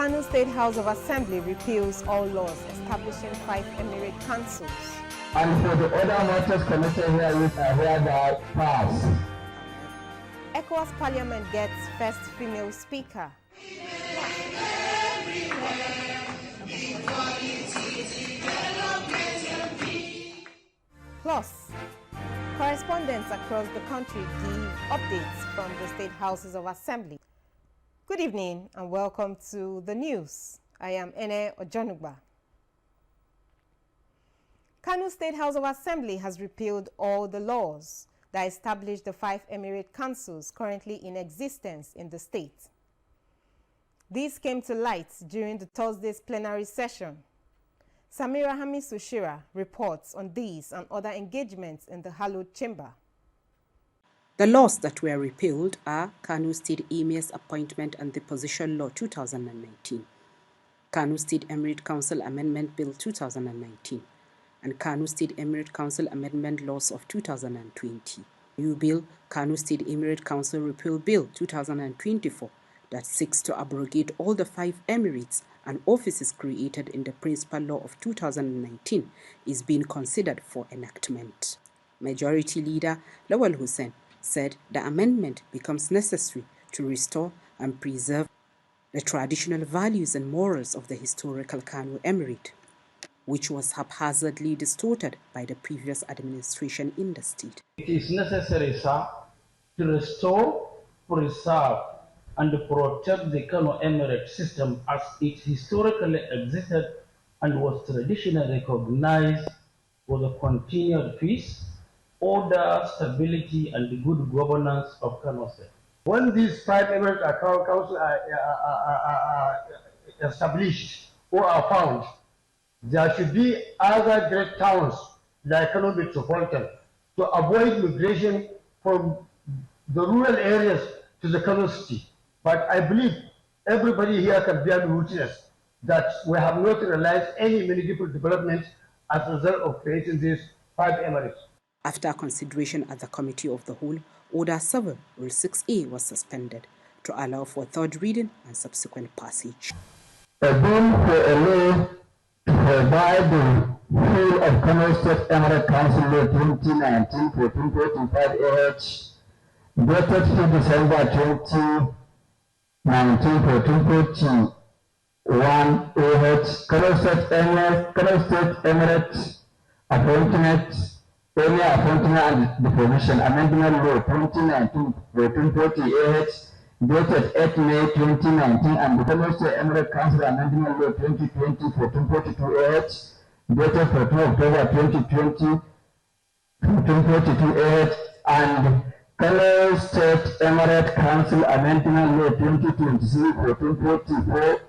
Kano State House of Assembly repeals all laws establishing 5 emirate councils. And for the other matters connected herewith are hereby passed. ECOWAS Parliament gets first female speaker. Plus, correspondents across the country give updates from the State Houses of Assembly. Good evening and welcome to the news. I am NTA Ojonugba. Kano State House of Assembly has repealed all the laws that establish the 5 emirate councils currently in existence in the state. This came to light during the Thursday's plenary session. Samira Hamisu Shira reports on these and other engagements in the hallowed chamber. The laws that were repealed are Kano State Emir's Appointment and Deposition Law 2019, Kano State Emirate Council Amendment Bill 2019, and Kano State Emirate Council Amendment Laws of 2020. New bill, Kano State Emirate Council Repeal Bill 2024, that seeks to abrogate all the 5 emirates and offices created in the Principal Law of 2019, is being considered for enactment. Majority Leader Lawal Hussein said the amendment becomes necessary to restore and preserve the traditional values and morals of the historical Kano Emirate, which was haphazardly distorted by the previous administration in the state. It is necessary, sir, to restore, preserve, and protect the Kano Emirate system as it historically existed and was traditionally recognized for the continued peace, order, stability, and the good governance of Kano State. When these 5 emirate councils are established or are found, there should be other great towns like Kano Metropolitan to avoid migration from the rural areas to the Kano city. But I believe everybody here can bear witness that we have not realized any meaningful development as a result of creating these 5 emirates. After consideration at the Committee of the Whole, Order 7, Rule 6A was suspended to allow for third reading and subsequent passage. A bill for a law to provide the whole of Kano State Emirate Council Law 2019 for 1445 dated 5 December 2019 for 241 Kano State Emirate Appointment, Area Appointment and Deposition Amendment Law 2019 for 240 dated 8 May 2019 and the Kano State Emirate Council Amendment Law 2020 for 242 dated for 2 October 2020 242 and Kano State Emirate Council Amendment Law 2023 for 244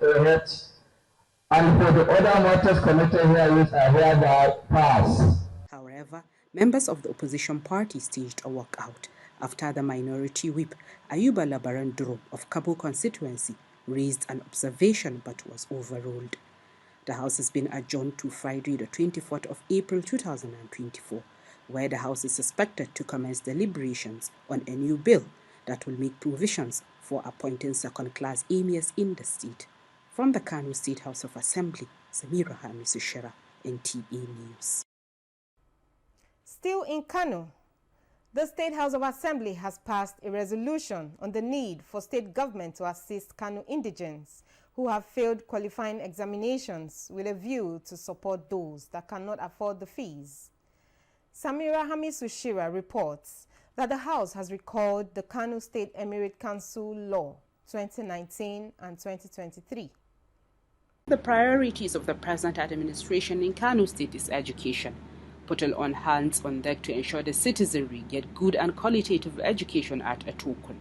and for the other matters connected herewith are hereby passed. However, members of the opposition party staged a walkout after the minority whip Ayuba Labaran Duro of Kabo constituency raised an observation but was overruled. The House has been adjourned to Friday the 24th of April 2024, where the House is expected to commence deliberations on a new bill that will make provisions for appointing second-class emirs in the state. From the Kano State House of Assembly, Samira Hamisu Shira, NTA News. Still in Kano, the State House of Assembly has passed a resolution on the need for state government to assist Kano indigents who have failed qualifying examinations with a view to support those that cannot afford the fees. Samira Hamisu Shira reports that the House has recalled the Kano State Emirate Council Law 2019 and 2023. The priorities of the present administration in Kano State is education, putting on hands on deck to ensure the citizenry get good and qualitative education at a token.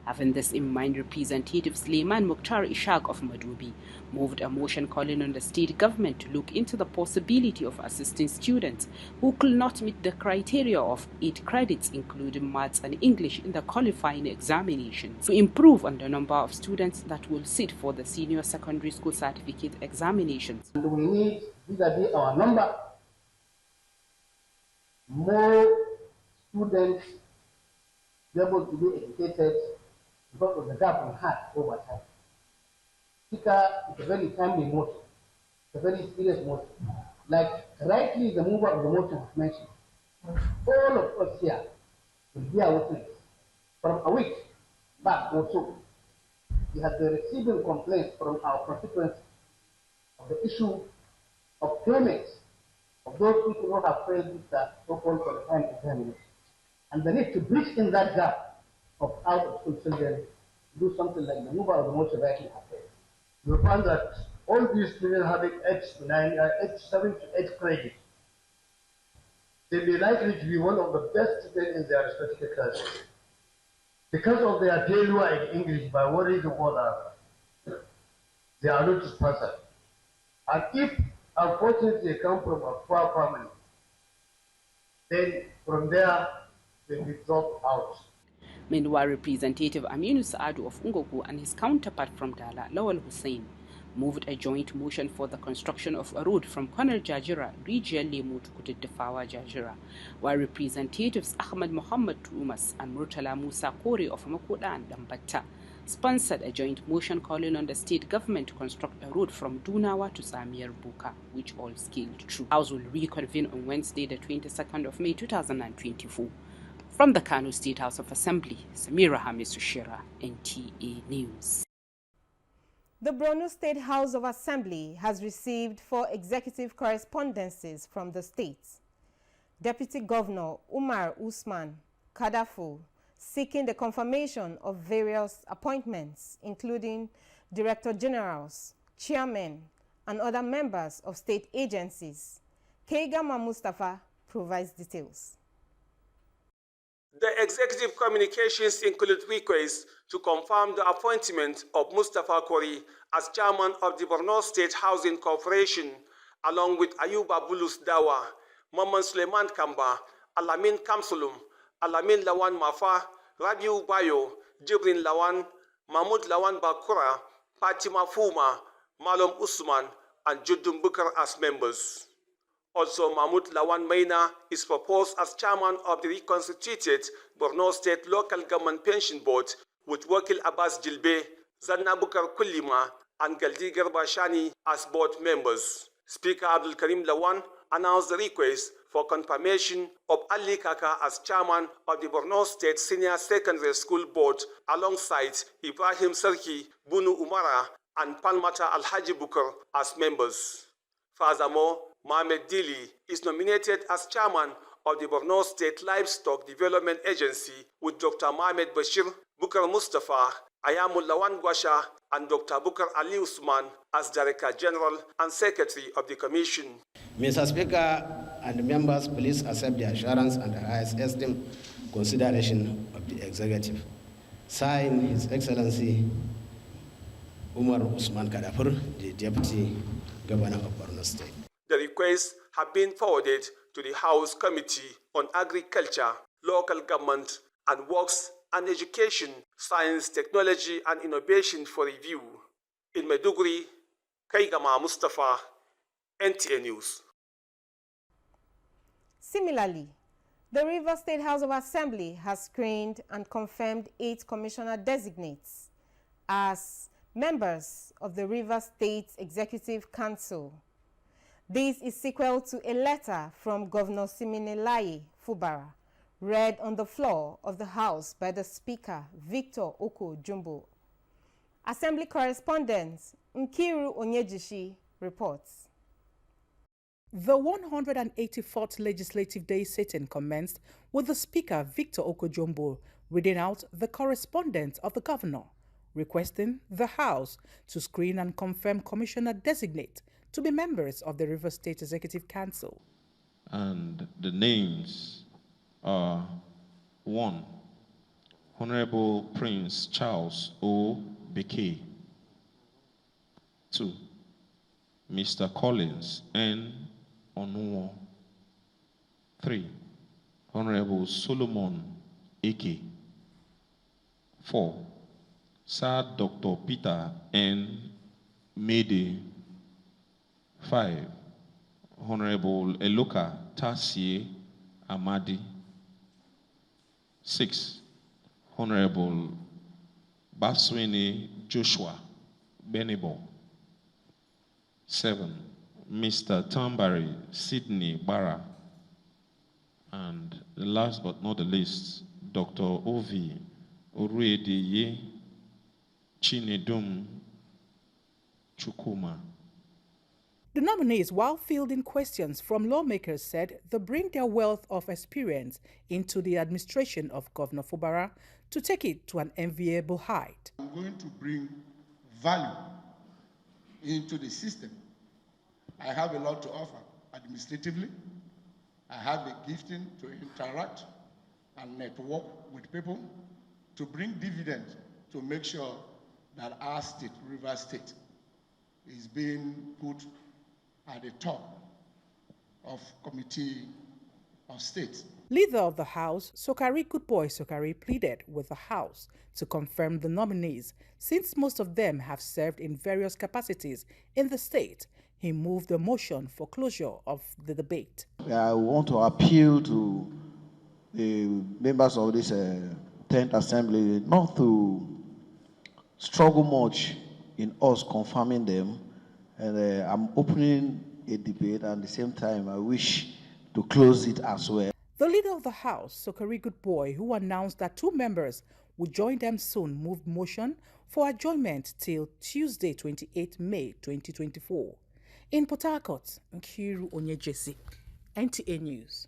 Having this in mind, Representative Suleiman Mukhtar Ishaq of Madobi moved a motion calling on the state government to look into the possibility of assisting students who could not meet the criteria of 8 credits, including maths and English, in the qualifying examinations, to improve on the number of students that will sit for the senior secondary school certificate examinations. And we need, vis-a-vis our number, more students be able to be educated because of the gap we had over time. Speaker, it's a very timely motion. It's a very serious motion. Like rightly the mover of the motion has mentioned, all of us here will be a witness. From a week back or so, we have been receiving complaints from our constituents of the issue of payments of those people who have failed with the so-called qualifying examination. And the need to bridge in that gap of out-of-school children, do something like the mover of the motion rightly has said. You find that all these children having age 7 to 8 credit, they'll be likely to be one of the best students in their respective classes. Because of their failure in English by worrying about they are not sponsored. And if unfortunately they come from a poor family, then from there they will be dropped out. Meanwhile, Representative Aminu Saadu of Ungoku and his counterpart from Dala, Lawal Hussein, moved a joint motion for the construction of a road from Konar Jajira, Rijiyar Lemu to Kutuddafawa Jajira, while Representatives Ahmad Muhammad Tumas and Murtala Musa Kore of Makoda and Dambata sponsored a joint motion calling on the state government to construct a road from Dunawa to Samir Buka, which all scaled through. The House will reconvene on Wednesday, the 22nd of May 2024. From the Kano State House of Assembly, Samira Hamisu-Shira, NTA News. The Borno State House of Assembly has received 4 executive correspondences from the state. Deputy Governor Umar Usman Kadafo seeking the confirmation of various appointments, including Director Generals, Chairmen, and other members of state agencies. Keigama Mustafa provides details. The executive communications include requests to confirm the appointment of Mustafa Kori as chairman of the Borno State Housing Corporation, along with Ayuba Bulus Dawa, Maman Suleiman Kamba, Alamin Kamsulum, Alamin Lawan Mafa, Rabiu Bayo, Jibrin Lawan, Mahmoud Lawan Bakura, Fatima Fuma, Malom Usman, and Judum Bukar as members. Also, Mahmoud Lawan Maina is proposed as chairman of the reconstituted Borno State Local Government Pension Board, with Wakil Abbas Jilbe, Zanna Bukar Kullima, and Galdi Garbashani as board members. Speaker Abdul Karim Lawan announced the request for confirmation of Ali Kaka as chairman of the Borno State Senior Secondary School Board, alongside Ibrahim Sarki, Bunu Umara, and Palmata Alhaji Bukar as members. Furthermore, Mohamed Dili is nominated as chairman of the Borno State Livestock Development Agency, with Dr. Mohamed Bashir, Bukar Mustafa, Ayamul Lawan Gwasha, and Dr. Bukar Ali Usman as Director General and Secretary of the Commission. Mr. Speaker and members, please accept the assurance and the highest esteem consideration of the Executive. Signed, His Excellency Umar Usman Kadafur, the Deputy Governor of Borno State. The requests have been forwarded to the House Committee on Agriculture, Local Government and Works and Education, Science, Technology and Innovation for review. In Maiduguri, Kaigama Mustafa, NTA News. Similarly, the Rivers State House of Assembly has screened and confirmed 8 commissioner designates as members of the Rivers State Executive Council. This is sequel to a letter from Governor Siminalayi Fubara, read on the floor of the House by the Speaker, Victor Oko Jumbo. Assembly correspondent Nkiru Onyejishi reports. The 184th Legislative Day sitting commenced with the Speaker, Victor Okojumbo, reading out the correspondence of the Governor, requesting the House to screen and confirm Commissioner-designate to be members of the Rivers State Executive Council. And the names are 1. Honorable Prince Charles O. Beke. 2. Mr. Collins N. Onuo. 3. Honorable Solomon Eke. 4. Sir Dr. Peter N. Mede. 5. Honorable Eloka Tasie Amadi. 6. Honorable Baswini Joshua Benibo. 7, Mr. Tambari Sydney Barra. And last but not the least, Dr. Ovi Oruedeye Chinedum Chukuma. The nominees, while fielding questions from lawmakers, said they bring their wealth of experience into the administration of Governor Fubara to take it to an enviable height. I'm going to bring value into the system. I have a lot to offer administratively. I have a gifting to interact and network with people, to bring dividends, to make sure that our state, Rivers State, is being put at the top of Committee of State. Leader of the House, Sokari Goodboy Sokari, pleaded with the House to confirm the nominees, since most of them have served in various capacities in the state. He moved a motion for closure of the debate. I want to appeal to the members of this 10th Assembly not to struggle much in us confirming them. And I'm opening a debate, and at the same time, I wish to close it as well. The leader of the House, Sokari Goodboy, who announced that 2 members would join them soon, moved motion for adjournment till Tuesday, 28 May 2024. In Port Harcourt, Nkiru Onyejesi, NTA News.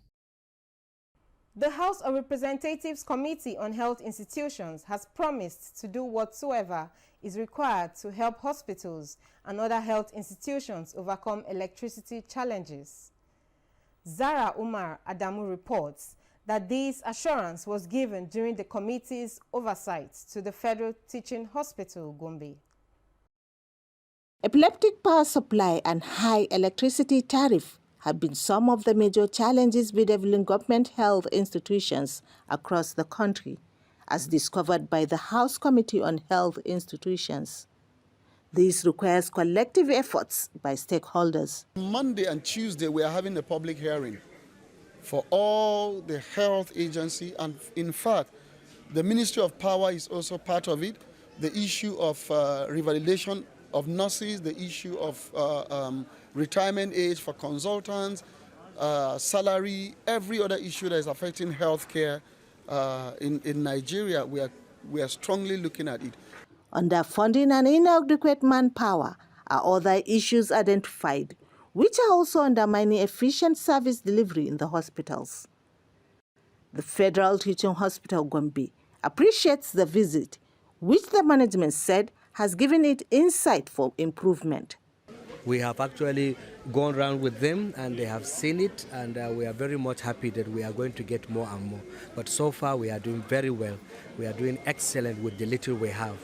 The House of Representatives Committee on Health Institutions has promised to do whatsoever is required to help hospitals and other health institutions overcome electricity challenges. Zara Umar Adamu reports that this assurance was given during the committee's oversight to the Federal Teaching Hospital, Gombe. Epileptic power supply and high electricity tariff have been some of the major challenges bedeviling government health institutions across the country, as discovered by the House Committee on Health Institutions. This requires collective efforts by stakeholders. Monday and Tuesday, we are having a public hearing for all the health agency, and in fact, the Ministry of Power is also part of it. The issue of revalidation of nurses, the issue of retirement age for consultants, salary, every other issue that is affecting healthcare in Nigeria, we are strongly looking at it. Underfunding and inadequate manpower are other issues identified, which are also undermining efficient service delivery in the hospitals. The Federal Teaching Hospital Gombe appreciates the visit, which the management said has given it insight for improvement. We have actually gone around with them and they have seen it, and we are very much happy that we are going to get more and more. But so far we are doing very well. We are doing excellent with the little we have.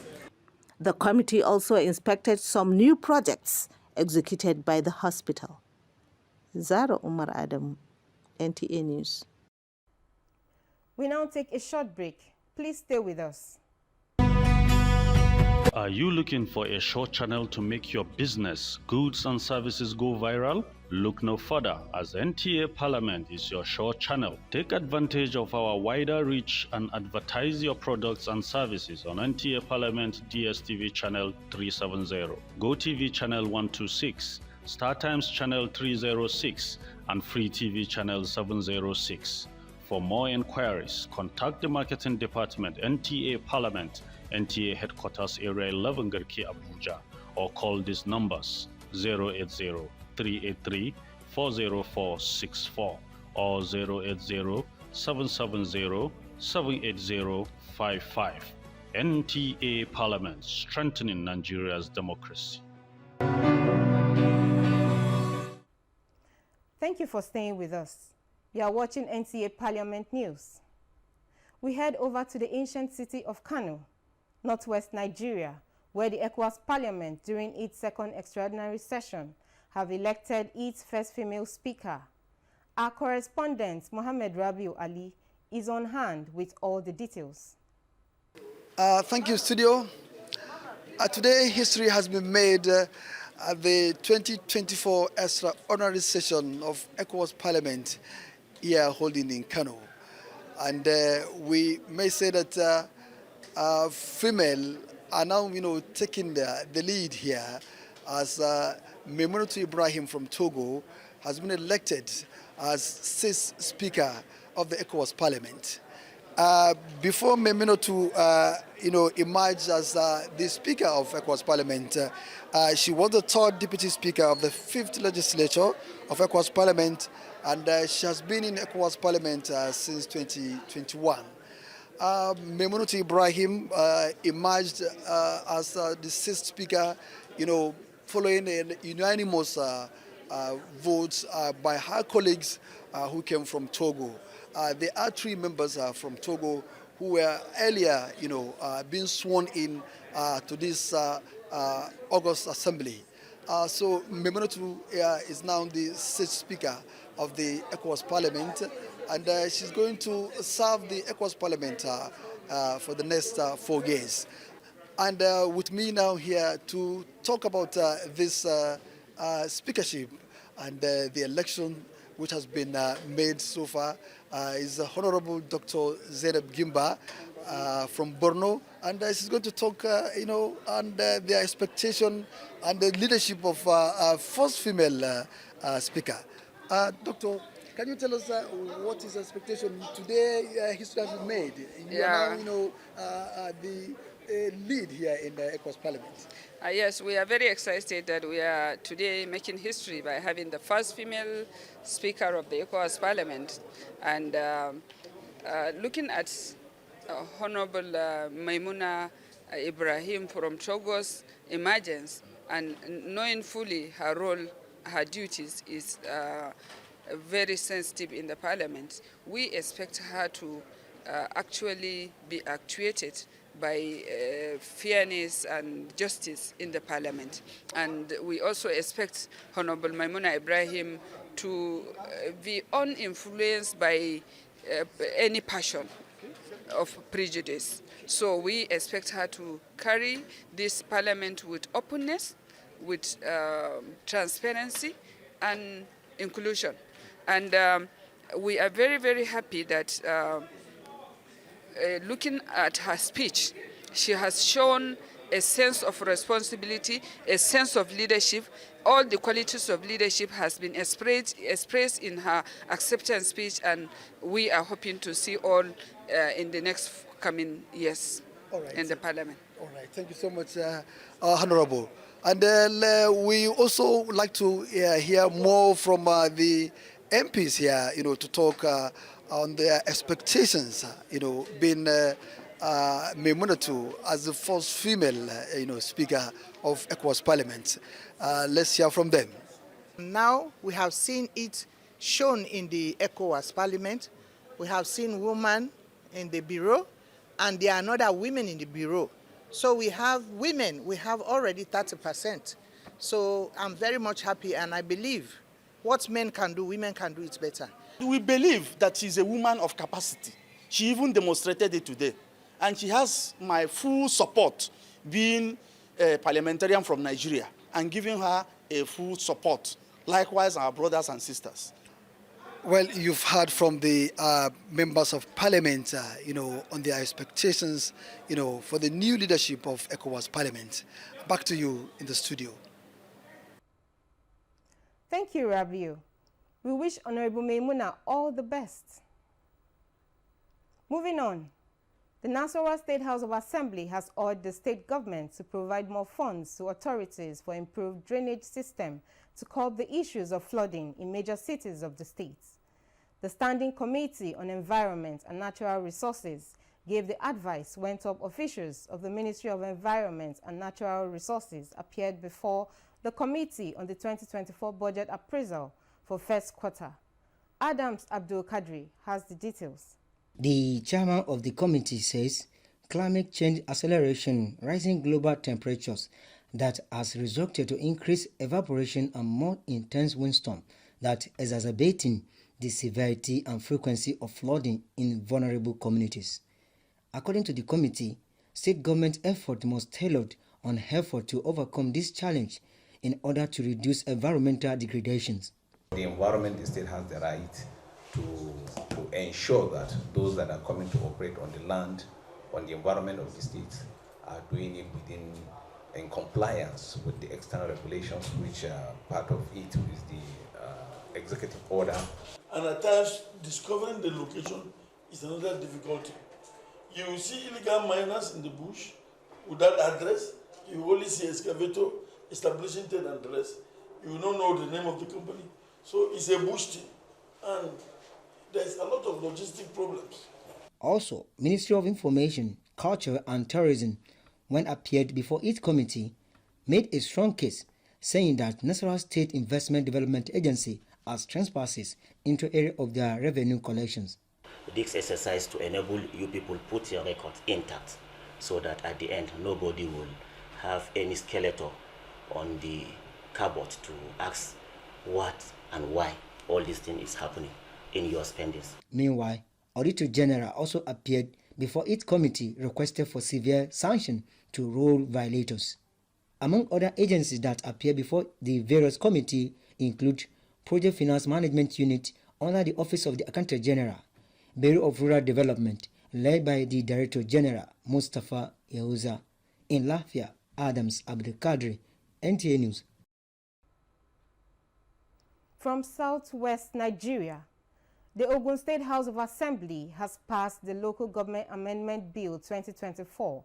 The committee also inspected some new projects executed by the hospital. Zara Umar Adam, NTA News. We now take a short break. Please stay with us. Are you looking for a short channel to make your business, goods and services go viral? Look no further, as NTA Parliament is your short channel. Take advantage of our wider reach and advertise your products and services on NTA Parliament DSTV channel 370, GoTV channel 126, StarTimes channel 306, and Free TV channel 706. For more inquiries, contact the marketing department, NTA Parliament, NTA Headquarters Area 11 Garki Abuja, or call these numbers 080-383-40464 or 080-770-78055. NTA Parliament, strengthening Nigeria's democracy. Thank you for staying with us. You are watching NTA Parliament News. We head over to the ancient city of Kano, northwest Nigeria, where the ECOWAS Parliament, during its second extraordinary session, have elected its first female speaker. Our correspondent, Mohammed Rabiu Ali, is on hand with all the details. Thank you, studio. Today, history has been made at the 2024 extraordinary session of ECOWAS Parliament here holding in Kano. And we may say that female are now, taking the lead here as Maimunatu Ibrahim from Togo has been elected as sixth Speaker of the ECOWAS Parliament. Before Maimunatu, emerged as the Speaker of ECOWAS Parliament, she was the third Deputy Speaker of the 5th Legislature of ECOWAS Parliament, and she has been in ECOWAS Parliament since 2021. Maimunatu Ibrahim emerged as the sixth Speaker, following a unanimous votes by her colleagues who came from Togo. There are 3 members from Togo who were earlier, being sworn in to this August Assembly. So Maimunatu is now the 6th Speaker of the ECOWAS Parliament, and she's going to serve the ECOWAS Parliament for the next 4 years. And with me now here to talk about this speakership and the election which has been made so far is Honorable Dr. Zainab Gimba from Borno, and she's going to talk, on the expectation and the leadership of first female speaker. Doctor, can you tell us what is the expectation today? History has been made. You are now, the lead here in the ECOWAS Parliament. Yes, we are very excited that we are today making history by having the first female speaker of the ECOWAS Parliament. And looking at Honorable Maimuna Ibrahim from Togo's emergence and knowing fully her role, her duties is very sensitive in the Parliament, we expect her to actually be actuated by fairness and justice in the Parliament. And we also expect Honorable Maimuna Ibrahim to be uninfluenced by any passion of prejudice. So we expect her to carry this Parliament with openness, with transparency and inclusion. And we are very, very happy that looking at her speech, she has shown a sense of responsibility, a sense of leadership. All the qualities of leadership has been expressed in her acceptance speech, and we are hoping to see all in the next coming years in the Parliament. All right, thank you so much, Honorable. And we also like to hear more from the MPs here, to talk on their expectations, being Maimunatu as the first female, speaker of ECOWAS Parliament. Let's hear from them. Now we have seen it shown in the ECOWAS Parliament. We have seen women in the bureau, and there are another women in the bureau. So we have women, we have already 30%. So I'm very much happy, and I believe what men can do, women can do it better. We believe that she's a woman of capacity. She even demonstrated it today. And she has my full support, being a parliamentarian from Nigeria, and giving her a full support. Likewise, our brothers and sisters. Well, you've heard from the members of Parliament, on their expectations, for the new leadership of ECOWAS Parliament. Back to you in the studio. Thank you, Rabiu. We wish Honorable Maimuna all the best. Moving on, the Nasarawa State House of Assembly has urged the state government to provide more funds to authorities for improved drainage system to curb the issues of flooding in major cities of the state. The Standing Committee on Environment and Natural Resources gave the advice when top officials of the Ministry of Environment and Natural Resources appeared before the Committee on the 2024 Budget Appraisal for first quarter. Adams Abdul Kadri has the details. The chairman of the committee says climate change acceleration, rising global temperatures that has resulted to increased evaporation and more intense windstorm that exacerbating the severity and frequency of flooding in vulnerable communities. According to the committee, state government effort must tailored on effort to overcome this challenge in order to reduce environmental degradations. The environment, the state has the right to ensure that those that are coming to operate on the land, on the environment of the state, are doing it in compliance with the external regulations, which part of it is the executive order. And at times, discovering the location is another difficulty. You will see illegal miners in the bush without address. You will only see excavator establishing an address. You will not know the name of the company. So it's a bush thing. And there's a lot of logistic problems. Also, Ministry of Information, Culture and Tourism, when appeared before its committee, made a strong case, saying that Nasarawa State Investment Development Agency has trespasses into area of their revenue collections. This exercise to enable you people put your records intact, so that at the end nobody will have any skeleton on the cupboard to ask what and why all this thing is happening in your spendings. Meanwhile, Auditor General also appeared before its committee requested for severe sanction to rule violators. Among other agencies that appear before the various committee include Project Finance Management Unit under the Office of the Accountant General, Bureau of Rural Development, led by the Director General, Mustafa Yahuza. In Lafia, Adams Abdelkadri, NTA News. From southwest Nigeria, the Ogun State House of Assembly has passed the Local Government Amendment Bill 2024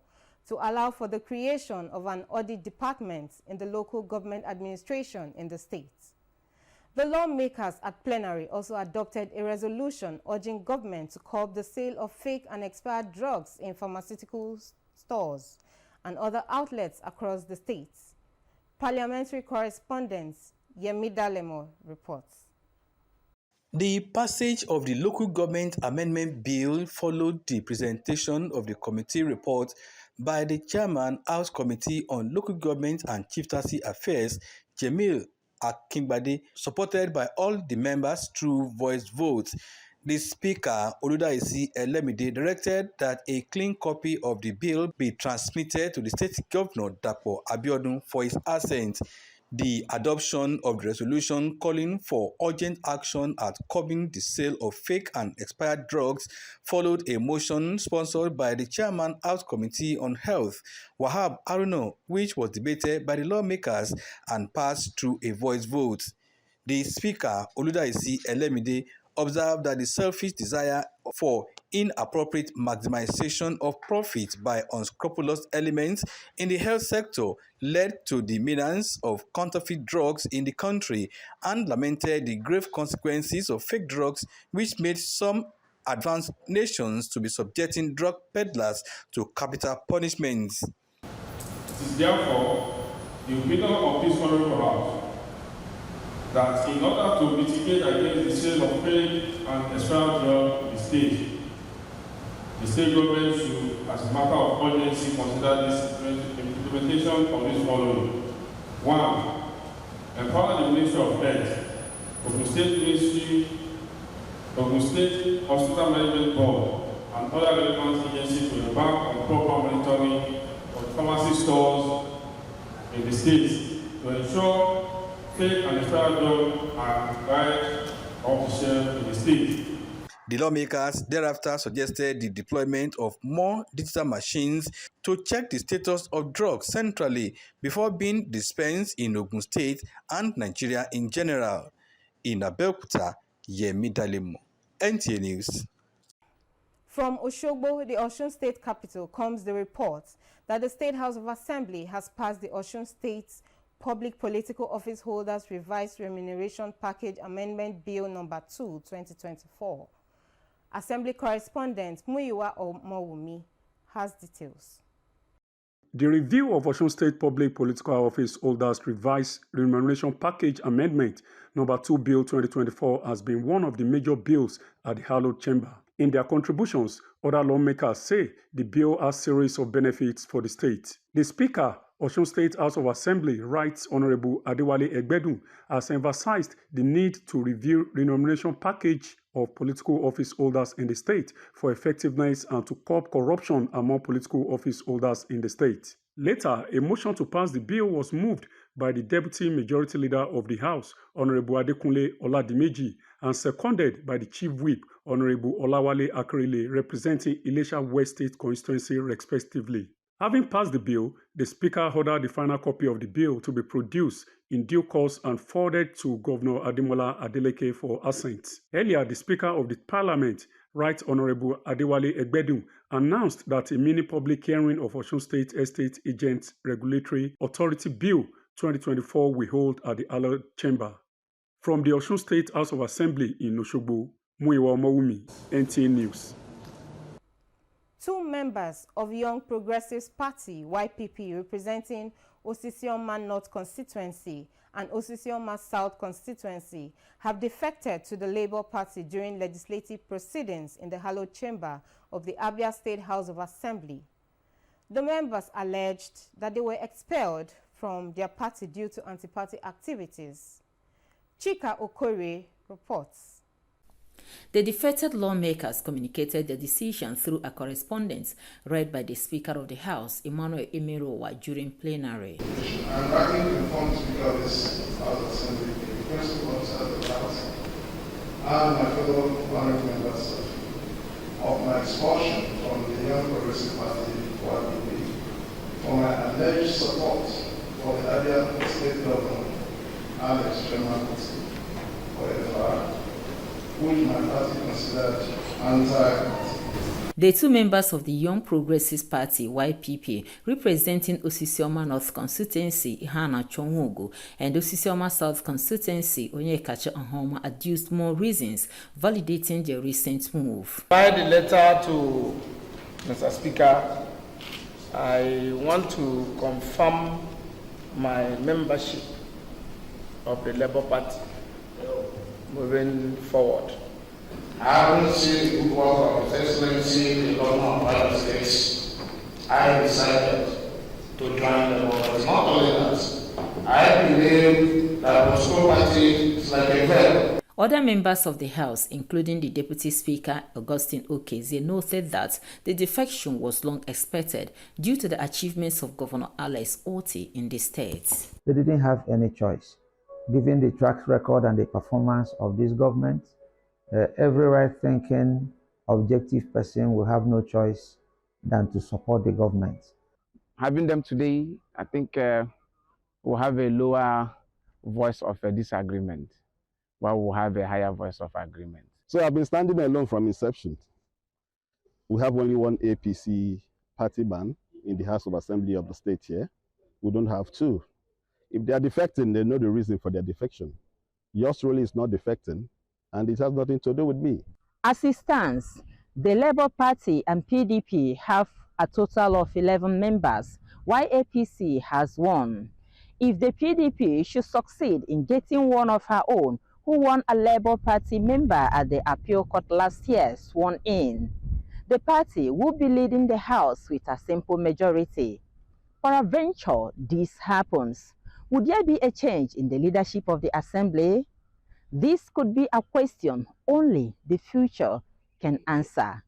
to allow for the creation of an audit department in the local government administration in the state. The lawmakers at plenary also adopted a resolution urging government to curb the sale of fake and expired drugs in pharmaceutical stores and other outlets across the state. Parliamentary correspondent Yemi Dalemo reports. The passage of the Local Government Amendment Bill followed the presentation of the committee report by the Chairman, House Committee on Local Government and Chieftaincy Affairs, Jemil Akingbade, supported by all the members through voice votes. The Speaker, Oludaisi Elemide, directed that a clean copy of the bill be transmitted to the State Governor, Dapo Abiodun, for his assent. The adoption of the resolution calling for urgent action at curbing the sale of fake and expired drugs followed a motion sponsored by the Chairman, House Committee on Health, Wahab Aruno, which was debated by the lawmakers and passed through a voice vote. The Speaker, Oludaisi Elemide, observed that the selfish desire for inappropriate maximization of profit by unscrupulous elements in the health sector led to the menace of counterfeit drugs in the country and lamented the grave consequences of fake drugs, which made some advanced nations to be subjecting drug peddlers to capital punishments. It is therefore the opinion of this honorable House that in order to mitigate against the sale of fake and expired drugs in the state government should, as a matter of urgency, consider this implementation of this following. 1. Empower the Ministry of Health, Ogun State Ministry, Ogun State Hospital Management Board, and other relevant agencies to embark on proper monitoring of pharmacy stores in the state to ensure fake and expired drugs are right off the shelf in the state. The lawmakers thereafter suggested the deployment of more digital machines to check the status of drugs centrally before being dispensed in Ogun State and Nigeria in general. In Abeokuta, Yemi Dalemo, NTA News. From Oshogbo, the Osun State capital, comes the report that the State House of Assembly has passed the Osun State's Public Political Office Holders Revised Remuneration Package Amendment Bill No. 2, 2024. Assembly correspondent Muyiwa Omowumi has details. The review of Osun State Public Political Office Holders Revised Remuneration Package Amendment No. 2 Bill 2024 has been one of the major bills at the hallowed chamber. In their contributions, other lawmakers say the bill has a series of benefits for the state. The Speaker, Osun State House of Assembly, Right Honorable Adewale Egbedun, has emphasized the need to review remuneration package of political office holders in the state for effectiveness and to curb corruption among political office holders in the state. Later, a motion to pass the bill was moved by the Deputy Majority Leader of the House, Honorable Adekunle Oladimeji, and seconded by the Chief Whip, Honorable Olawale Akerile, representing Ilesha West State constituency respectively. Having passed the bill, the Speaker ordered the final copy of the bill to be produced in due course and forwarded to Governor Ademola Adeleke for assent. Earlier, the Speaker of the Parliament, Right Honourable Adewale Egbedun, announced that a mini public hearing of Osun State Estate Agents Regulatory Authority Bill 2024 will hold at the Hallowed Chamber. From the Osun State House of Assembly in Osogbo, Muyiwa Omowumi, NTA News. Two members of Young Progressives Party, YPP, representing Osisioma North constituency and Osisioma South constituency, have defected to the Labour Party during legislative proceedings in the Hallowed Chamber of the Abia State House of Assembly. The members alleged that they were expelled from their party due to anti-party activities. Chika Okore reports. The defected lawmakers communicated their decision through a correspondence read by the Speaker of the House, Emmanuel Emirowa, during plenary. I am writing to inform the Speaker of this House Assembly, the principal officer of the House, and my fellow honorable members of my expulsion from the Young Progressive Party, YPP, for my alleged support for the Abia State Governor, Alex Tremanti, for FR, which my party considered anti-party. The two members of the Young Progressives Party, YPP, representing Osisioma North constituency, Ihana Chonwogo, and Osisioma South constituency, Onyekachi Ahoma, adduced more reasons validating their recent move. By the letter to Mr. Speaker, I want to confirm my membership of the Labour Party moving forward. I haven't seen the good work of His Excellency, the Governor of Parliament States. I decided to join the Party. Not only that, I believe that Moscow Party is like a veil. Other members of the House, including the Deputy Speaker, Augustine Okeze, noted that the defection was long expected due to the achievements of Governor Alex Otti in the state. They didn't have any choice. Given the track record and the performance of this government, every right-thinking, objective person will have no choice than to support the government. Having them today, I think we'll have a lower voice of a disagreement, while we'll have a higher voice of agreement. So I've been standing alone from inception. We have only one APC party ban in the House of Assembly of the state here. We don't have two. If they are defecting, they know the reason for their defection. Yours really is not defecting, and it has nothing to do with me. As it stands, the Labour Party and PDP have a total of 11 members, while APC has 1. If the PDP should succeed in getting one of her own, who won a Labour Party member at the appeal court last year, sworn in, the party would be leading the House with a simple majority. Peradventure this happens, would there be a change in the leadership of the Assembly? This could be a question only the future can answer.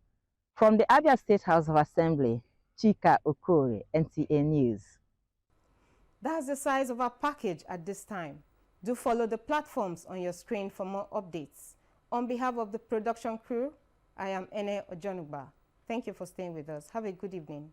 From the Abia State House of Assembly, Chika Okore, NTA News. That's the size of our package at this time. Do follow the platforms on your screen for more updates. On behalf of the production crew, I am Ene Ojonuba. Thank you for staying with us. Have a good evening.